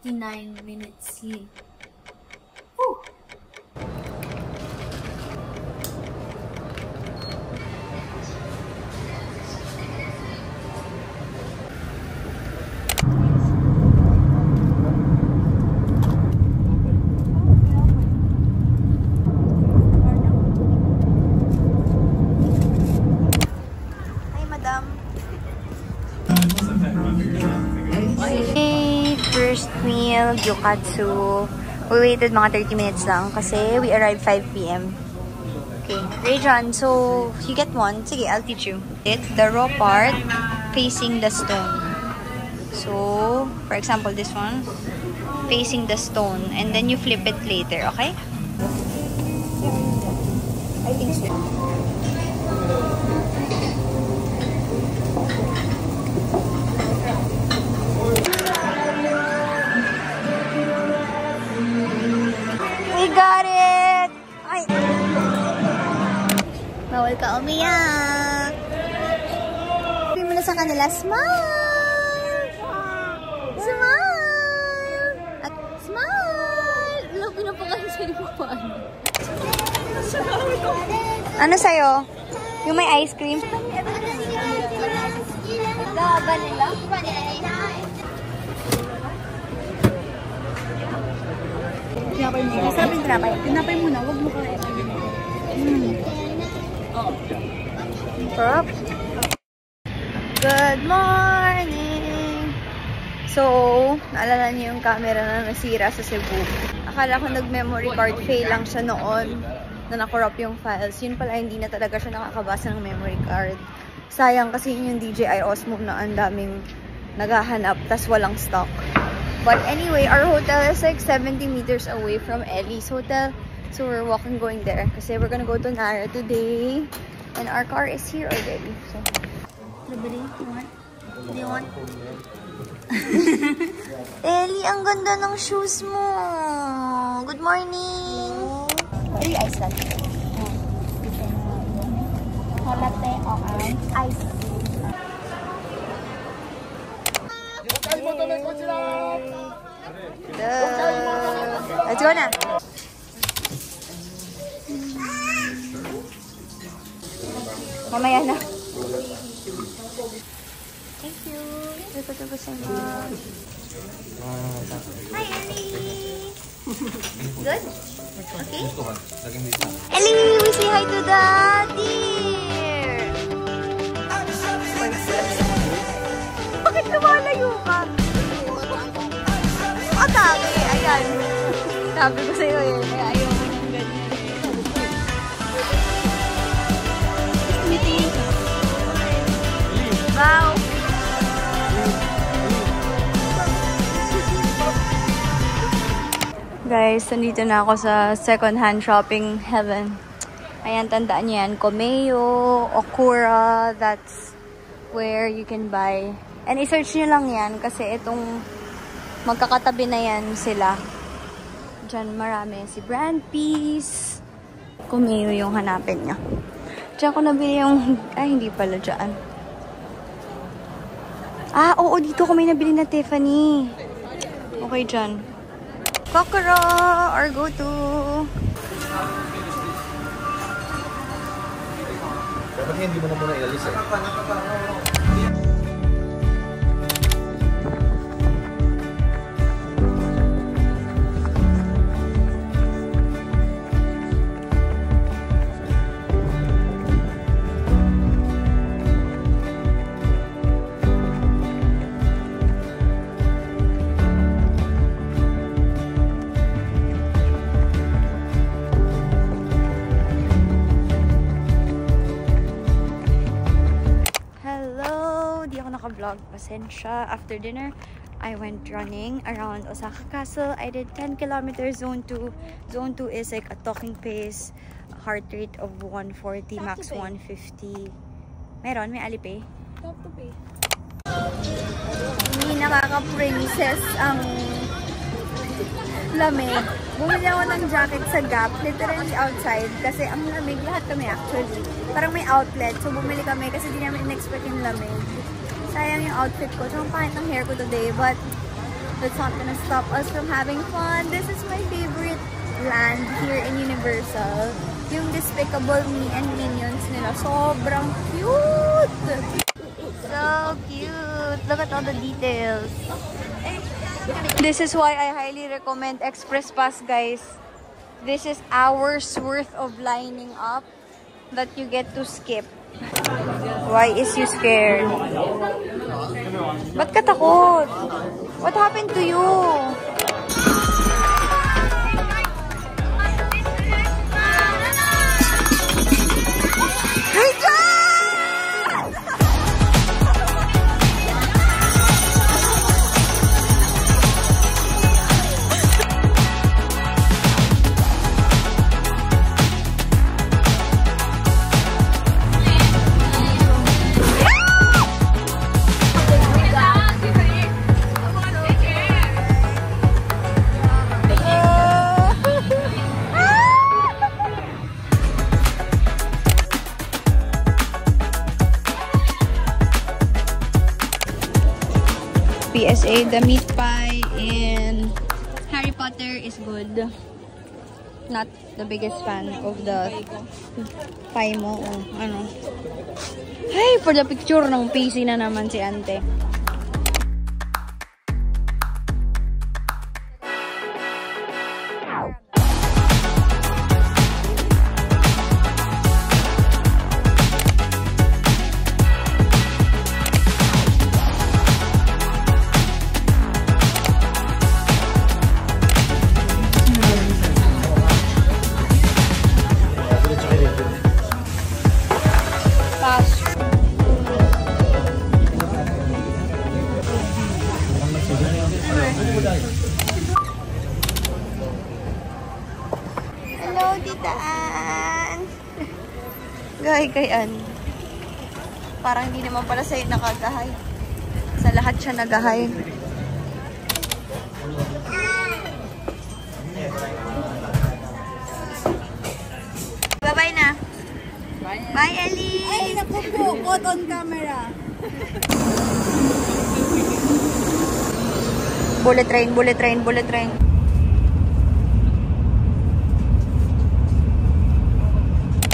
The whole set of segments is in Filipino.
59 minutes sleep. First meal, gyukatsu. We waited mga 30 minutes lang kasi we arrived 5 p.m. Okay, Rayjon, so you get one. Sige, I'll teach you. The raw part facing the stone. So, for example, this one facing the stone, and then you flip it later, okay? I think so. Got it! Ay! Bawal ka umiyak! Sabi mo na sa kanila, smile! Smile! At smile! Alam, pinapakain sa'yo mo pa. Ano sa'yo? Yung may ice cream? Vanilla? Tinapay mo. Masarap yung tinapay. Tinapay mo na. Huwag mo kain. Sarap. Good morning! So, naalala niyo yung camera na nasira sa Cebu. Akala ko nag-memory card fail lang siya noon na na-corrupt yung files. Yun pala, hindi na talaga siya nakakabasa ng memory card. Sayang kasi yun yung DJI Osmo na ang daming naghahanap tas walang stock. But anyway, our hotel is like 70 meters away from Ellie's hotel. So we're walking going there. Kasi we're gonna go to Nara today. And our car is here already. So, Nobody, you want? Do you want? Ellie, ang ganda ng shoes mo. Good morning. 3 ice latte. Latte o ice. Let's go na. Mamaya na. Thank you. Thank you so much. Hi, Ellie. Good? Okay? Ellie, we say hi to Daddy. Bakit lumalayo ka? Atake, ayan. Sabi ko sa'yo yun, ayaw mo ng ganyan. Wow! Guys, nandito na ako sa second-hand shopping heaven. Ayan, tandaan niyo yan. Komeo, Okura, that's where you can buy. And i-search nyo lang yan kasi itong magkakatabi na yan sila. Diyan marami. Si Brand Peace. Komeo yung hanapin niya. Diyan ko nabili yung... Ay, hindi pala dyan. Ah, oo. Dito ko may nabili na Tiffany. Okay, dyan. Kokoro! Or go-to! Dapat hindi mo na muna ilalis eh. Vlog, pasensya. After dinner, I went running around Osaka Castle. I did 10 kilometers, zone 2. Zone 2 is like a talking pace, heart rate of 140, max 150. Meron? May Alipay? Tap to pay. Hindi nakaka-princess ang lamig. Bumili ako ng jacket sa Gap, literally outside, kasi ang lamig, lahat kami actually. Parang may outlet, so bumili kami kasi di namin in-expect yung lamig. Sayang yung outfit ko. So, ang pangit ng hair ko today. But, That's not gonna stop us from having fun. This is my favorite land here in Universal. Yung Despicable Me and Minions nila. Sobrang cute! So cute! Look at all the details. This is why I highly recommend Express Pass, guys. This is hours worth of lining up that you get to skip. Why is you scared? Ba't ka takot? What happened to you? PSA, the meat pie in Harry Potter is good. Not the biggest fan of the pie mo. O, ano. Hey, for the picture ng PC na naman si ante. Hello, Tita Ann! Gahay-gayan. Parang hindi naman pala sa'yo nakagahay. Sa lahat siya nagahay. Bye-bye na. Bye, Ellie! Ay, naku po. Caught on camera. Bullet train, bullet train, bullet train.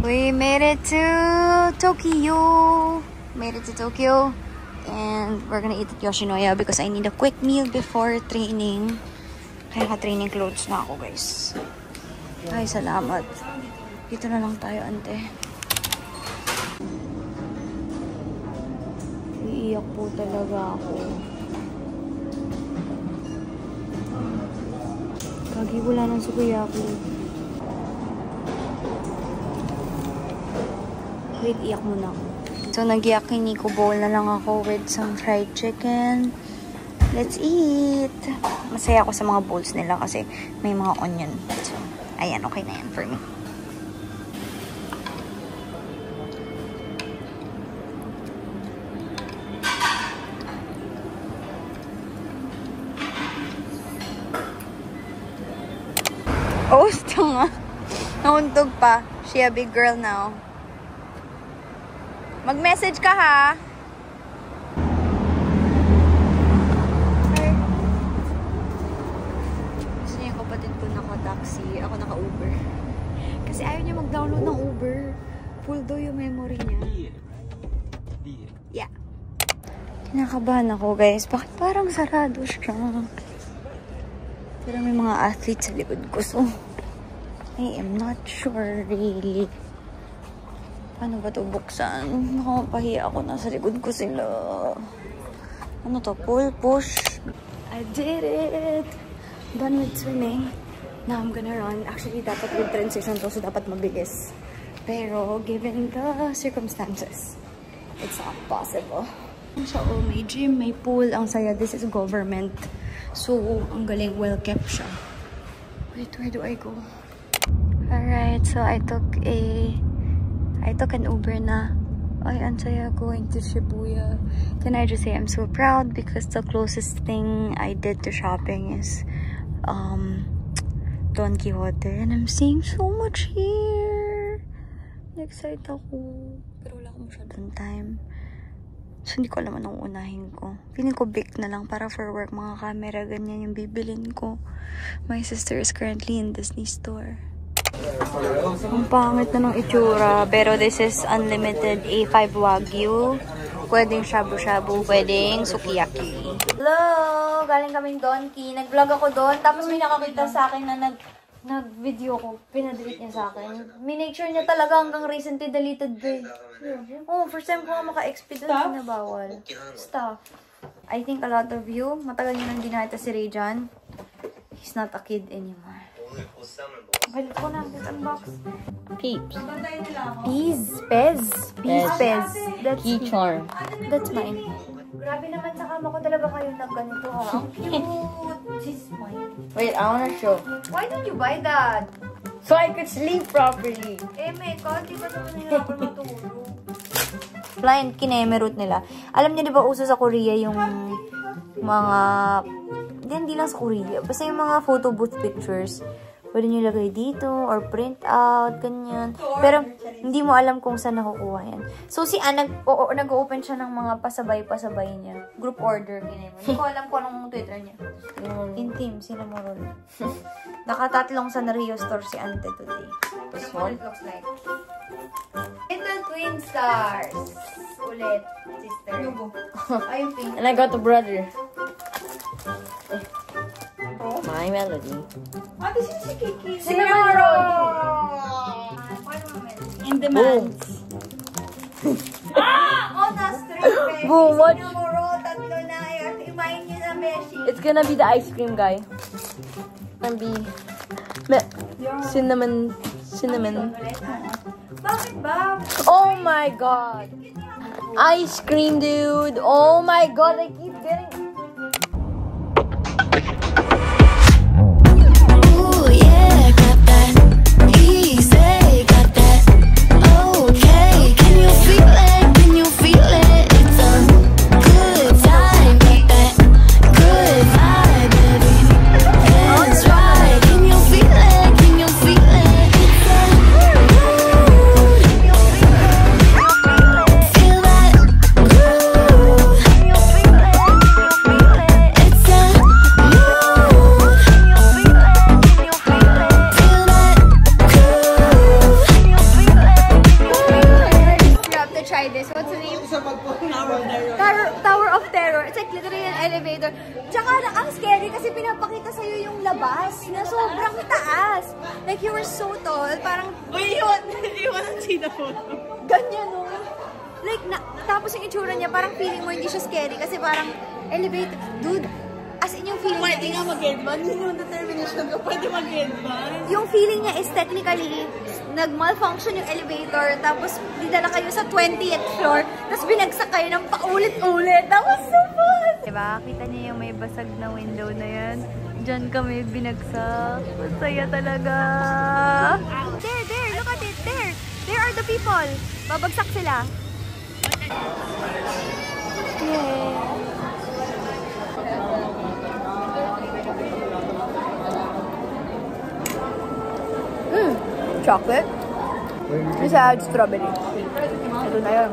We made it to Tokyo. Made it to Tokyo. And we're gonna eat at Yoshinoya because I need a quick meal before training. Kaya ka-training clothes na ako, guys. Ay, salamat. Dito na lang tayo, ante. Iiyak po talaga ako. Kagi, wala nang sukiyaki. Wait, iyak muna ako. So, nag-yakiniku bowl na lang ako with some fried chicken. Let's eat! Masaya ako sa mga bowls nila kasi may mga onion. So, ayan, okay na yan for me. Oh, nga. Nahuntog pa. She a big girl now. Mag-message ka, ha? Gusto niya yung kapatid ko naka-taxi. Ako naka-Uber. Kasi ayaw niya mag-download ng Uber. Full daw yung memory niya. Yeah. Kinakabahan ako, guys. Bakit parang sarado siya? Pero may mga athletes sa likod ko. So, I am not sure really. Paano ba ito buksan? Nakapahiya ako. Nasa likod ko sila. Ano to? Pull, push. I did it! Done with swimming. Now I'm gonna run. Actually, dapat with transition to. So, dapat mabilis. Pero, given the circumstances, it's not possible. So, may gym, may pool. Ang saya. This is government. So, ang galing. Well-kept siya. Wait, where do I go? Alright, so I took an Uber na. Ay, ang saya going to Shibuya. Can I just say I'm so proud because the closest thing I did to shopping is Don Quixote. And I'm seeing so much here. Excited ako. Pero wala ko masyadong time. So, hindi ko alam anong unahin ko. Feeling ko Bic na lang para for work. Mga camera, ganyan yung bibilin ko. My sister is currently in Disney store. Ang pangit na ng itsura. Pero this is unlimited A5 Wagyu. Pwedeng shabu-shabu, pwedeng sukiyaki. Hello! Galing kaming Donkey. Nag-vlog ako doon. Tapos may nakakita sa akin na nag-video ko. Pinadelete niya sa akin. Minake sure niya talaga hanggang recently deleted ba. Oh, first time ko nga maka-XP doon. Na bawal. Stuff. I think a lot of you, matagal nyo nang ginahita si Rayjan. He's not a kid anymore. Balit ko na. Let's unbox. Peeps. Peas. Pez. Peas. Pez. That's Key charm. That's mine. Grabe naman sa kama ko talaga kayo nagganito ha. Ang cute. This is mine. Wait, I wanna show. Why did you buy that? So I could sleep properly. Eh, may di ba naman nahirapan matulog? Blind kinemerut nila. Alam niyo di ba uso sa Korea yung mga... Hindi lang sa Korea. Basta yung mga photo booth pictures. Pwede nyo ilagay dito or print out, ganyan. Pero, hindi mo alam kung saan nakukuha yan. So, si Ann, nag-open siya ng mga pasabay-pasabay niya. Group order, ganyan. Hindi ko alam kung anong Twitter niya. In team, Cinnamoroll. Nakatatlong Sanrio store si Ante today. This one? It looks like. Little twin stars. Ulit, sister. Ayun, pink. And I got the brother. My Melody. Ate, sino si Kiki? Cinnamoroll. In demand. Oh, that's three. Boom, what? Cinnamoroll, tatlo na. Imayin niyo na, Beshi. It's gonna be the ice cream guy. And be cinnamon. Bakit ba? Oh my god. Ice cream, dude. Oh my god, I keep getting. Tower of Terror. It's like literally an elevator. Tsaka ang scary kasi pinapakita sa'yo yung labas na sobrang taas. Like you were so tall. Parang... Uy, yun! Iwan ang sinapon. Ganyan no. Like, tapos yung itsura niya, parang feeling mo hindi siya scary kasi parang elevator. Dude, as in yung feeling Pwede niya nga mag-advance. Yun yung determination ko. Pwede mag-advance. yung feeling niya is technically nag-malfunction yung elevator, tapos didala kayo sa 20th floor, tapos binagsak kayo ng paulit-ulit. That was so fun! Diba? Kita niyo yung may basag na window na yan? Diyan kami binagsak. Masaya talaga. There! Look at it! There are the people! Babagsak sila. Yay! Chocolate. This has strawberry. Ito na yun.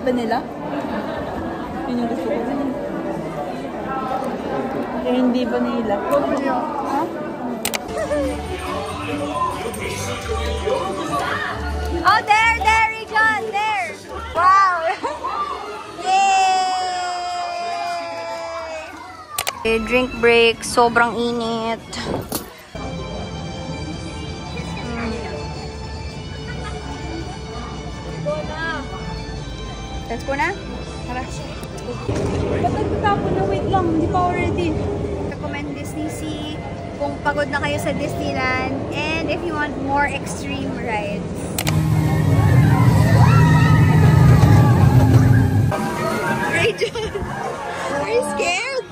Vanilla? Yun yung gusto ko. Yung hindi vanilla. Oh, there, John, there. Wow. Yay! Drink break. Sobrang init. Let's go na. Tara. Ba't nagtatapon na? Wait lang, hindi pa already. Recommend Disney Sea kung pagod na kayo sa Disneyland and if you want more extreme rides. Rachel, are you scared?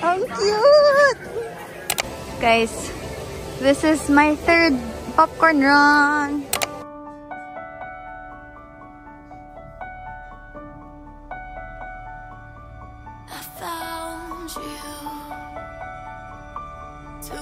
Ang cute! Guys, this is my third popcorn run. I found you to